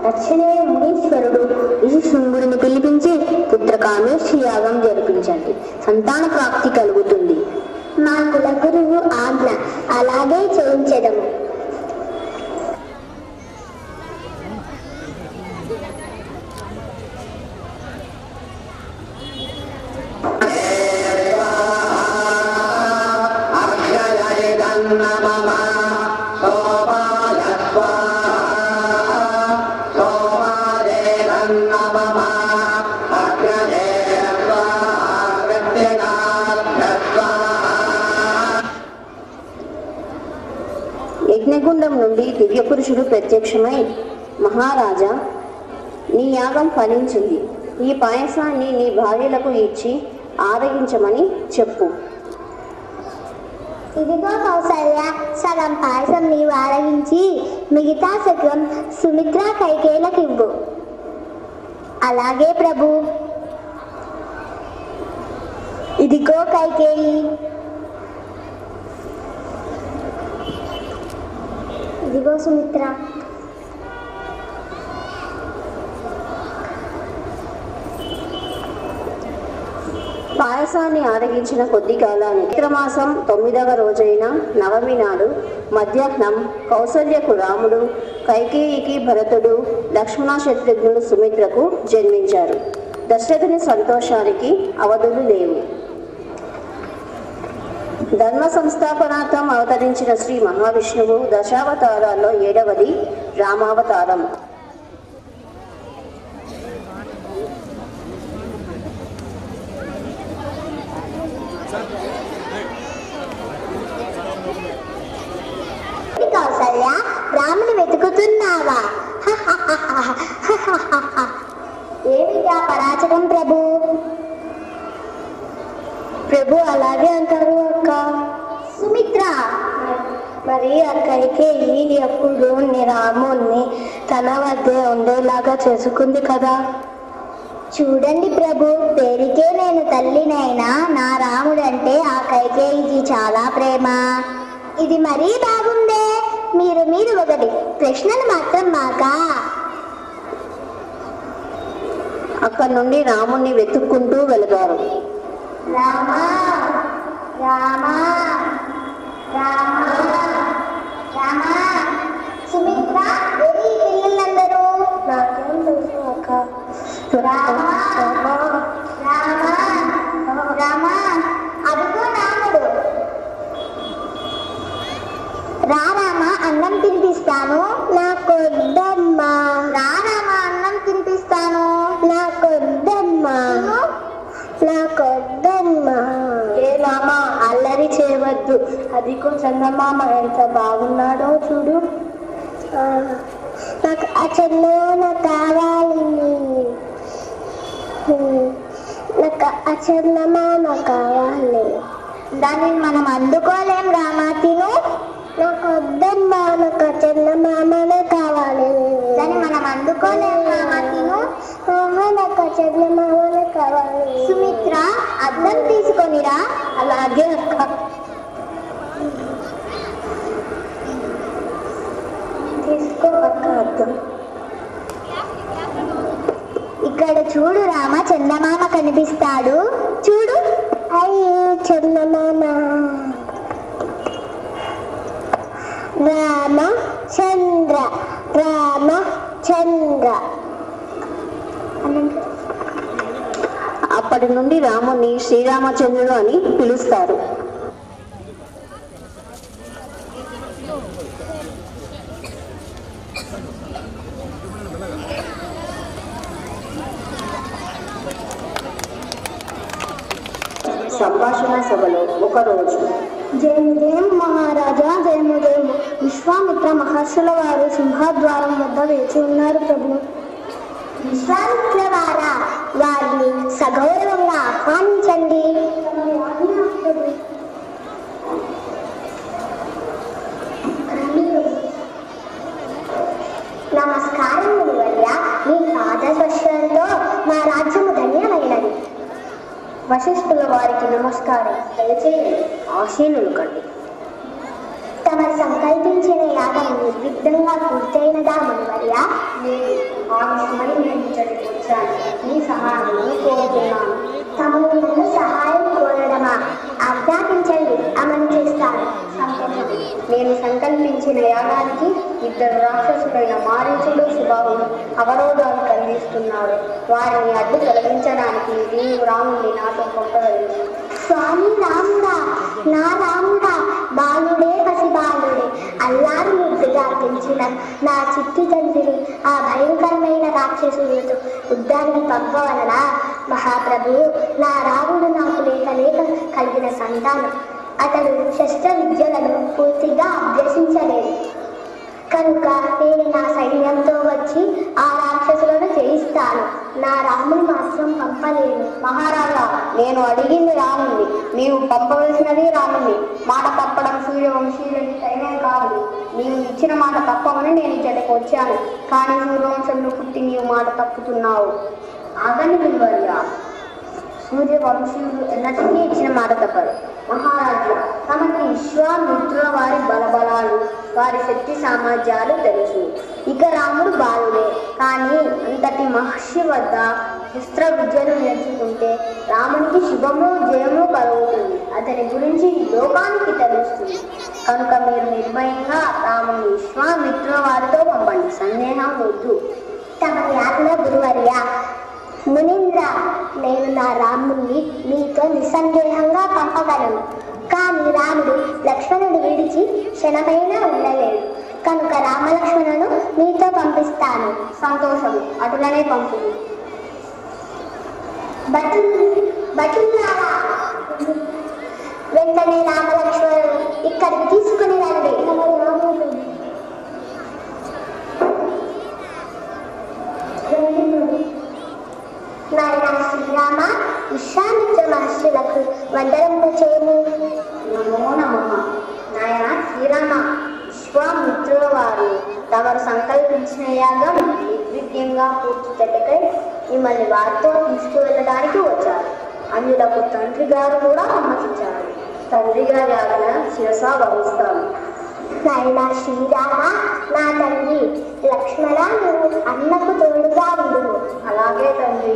తక్షణమే మునీశ్వరుడు ఋషిశృంగుడిని పిలిపించి పుత్రకామేష్టి యాగం జరిపించండి, సంతాన ప్రాప్తి కలుగుతుంది. మా కుల గురువు ఆజ్ఞ, అలాగే చేయించదము. యజ్ఞగుండం నుండి దివ్య పురుషుడు ప్రత్యక్షమై, మహారాజా, నీ యాగం ఫలించింది. ఈ పాయసాన్ని నీ భార్యలకు ఇచ్చి ఆరగించమని చెప్పు. ఇదిగో కౌసల్య, సగం పాయసం నీవు ఆరగించి మిగతా సగం సుమిత్ర కైకేయులకు ఇవ్వు. అలాగే ప్రభు. ఇదిగో కైకేయి, ఇదిగో సుమిత్ర. పాయసాన్ని ఆరగించిన కొద్ది కాలానికి చైత్రమాసం 9వ రోజైన నవమి నాడు మధ్యాహ్నం కౌసల్యకు రాముడు, కైకేయికి భరతుడు, లక్ష్మణ శత్రుఘ్నుడు సుమిత్రకు జన్మించారు. దశరథుని సంతోషానికి అవధులు లేవు. ధర్మ సంస్థాపనార్థం అవతరించిన శ్రీ మహావిష్ణువు దశావతారాల్లో 7వది రామావతారం. కౌసల్య, రాముని వెతుకుతున్నావా? ఏమిటా పరాచకం ప్రభు? ప్రభు అలాగే అంటారు అక్క. సుమిత్ర, మరి అక్కడికి ఎప్పుడు రాముణ్ణి తన వద్దే ఉండేలాగా చేసుకుంది కదా. చూడండి ప్రభు, పేరుకే నేను తల్లినైనా నా రాముడంటే ఆ కైకేయికి చాలా ప్రేమ. ఇది మరీ బాగుందే. మీరు ఒకటి ప్రశ్నలు మాత్రం మాకా? అక్కడి నుండి రాముణ్ణి వెతుక్కుంటూ వెళతారు. రామా రామా రామా రామా, సుమిత్ర, ఏది పిల్లలందరూ? నాకేం తెలుసు అక్క. రామా రామా రామా, అదిగో రాముడు. రా రామా, అన్నం తినిపిస్తాను. నాకొద్దమ్మా. రా రామా, అన్నం తినిపిస్తాను. నాకొద్దమ్మా. నాకొద్దమ్మా. ఏ రామా, అల్లరి చేయవద్దు. అదిగో చందమామ ఎంత బాగున్నాడో చూడు. నాకు ఆ చందమామ కావాలి. నాకు ఆ చందమామ కావాలి. దాన్ని మనం అందుకోలేం రామా, తిను. నాకు వద్దమ్మా, నాకు ఆ చందమామనే కావాలి. దాన్ని మనం అందుకోలేం రామా, తిను. నాకు ఆ చందమామనే కావాలి. సుమిత్ర, అద్దం తీసుకొనిరా. అలాగే అక్క. తీసుకో అక్క అద్దం. ఇక్కడ చూడు రామ, చందమామ కనిపిస్తాడు. చూడు. అయ్యో చందమామ. రామచంద్ర రామచంద్ర. అప్పటి నుండి రాముని శ్రీరామచంద్రుడు అని పిలుస్తారు. సంభాషణ సభలో ఒకరోజు, జయము జయము మహారాజా, జయము జయము. విశ్వామిత్ర మహర్షుల వారు సింహద్వారం వద్ద వేచి ఉన్నారు ప్రభు. విశ్వామిత్ర వారా, వారిని సగౌరవంగా ఆహ్వానించండి. నమస్కారం మునివర్య, మీ పాదస్పర్శంతో మా రాజ్యము ధన్యమైనది. వశిష్ఠుల వారికి నమస్కారం. దయచేయండి, ఆశీనులు కండి. తమరు సంకల్పించిన యాగం నిర్విఘ్నంగా పూర్తయినదా మునివర్య? లేదు. చేసిన యాగానికి ఇద్దరు రాక్షసులైన మారీచుడు శుభావుడు అవరోధాలు కలిగిస్తున్నారు. వారిని అడ్డు తొలగించడానికి నీవు రాముడిని నాతో పంపగలిగి. స్వామి రాముడా, నా రాముడా, బాలుడే పసిబాలుడే, అల్లారు ముద్దుగా పెంచిన నా చిట్టి తండ్రిని ఆ భయంకరమైన రాక్షసులతో యుద్ధానికి పంపవలన మహాప్రభు. నా రాముడు నాకు లేక లేక కలిగిన సంతానం. అతడు శస్త్ర విద్యలను పూర్తిగా అభ్యసించలేదు కనుక నేను నా సైన్యంతో వచ్చి ఆ రాక్షసులను జయిస్తాను. నా రాముని మాత్రం పంపలేను. మహారాజా, నేను అడిగింది రాముణ్ణి, నీవు పంపవలసినది రాముణ్ణి. మాట తప్పడం సూర్యవంశీయులని సైన్యం కాదు. నీవు ఇచ్చిన మాట తప్పమని నేను ఇక్కడికి వచ్చాను. కానీ సూర్యవంశంలో పుట్టి నీవు మాట తప్పుతున్నావు. ఆగని విలువర్యా, సూర్యవంశీయులు ఎన్నటికీ ఇచ్చిన మాట తప్పరు. మహారాజు, తమకి విశ్వామిత్రుల వారి బలబలాలు, వారి శక్తి సామర్థ్యాలు తెలుసు. ఇక రాముడు బాలుడే, కానీ అంతటి మహర్షి వద్ద శస్త్ర విద్యను నేర్చుకుంటే రామునికి శుభము జయము కలుగుతుంది. అతని గురించి లోకానికి తెలుస్తుంది. కనుక మీరు నిర్భయంగా రాముని విశ్వామిత్రుల వారితో పంపండి, సందేహం వద్దు. తమ ఆజ్ఞ గురువర్య. మునీంద్ర, నేను నా రాముణ్ణి మీతో నిస్సందేహంగా పంపగలను. కానీ రాముడు లక్ష్మణుడు విడిచి క్షణమైనా ఉండలేడు. కనుక రామలక్ష్మణులను మీతో పంపిస్తాను. సంతోషం, అటులనే పంపు. బటులారా, వెంటనే రామలక్ష్మణులు ఇక్కడికి తీసుకుని రండి. నాయన శ్రీరామ, విశ్వామిత్ర మహర్షులకు వందనము చేయము. నమో నమః. నాయన శ్రీరామ, విశ్వామిత్రుల వారు తమరు సంకల్పించిన యాగం నిర్విఘ్నంగా పూర్తి చెట్టకై మిమ్మల్ని వారితో తీసుకువెళ్ళడానికి వచ్చారు. అందులకు తండ్రి గారు కూడా సమ్మతించారు. తండ్రి గారి ఆజ్ఞ శిరసా వహిస్తాను. నాయన శ్రీరామ, నా తండ్రి లక్ష్మణ, నువ్వు అన్నకు తోడుగా ఉండు. అలాగే తండ్రి.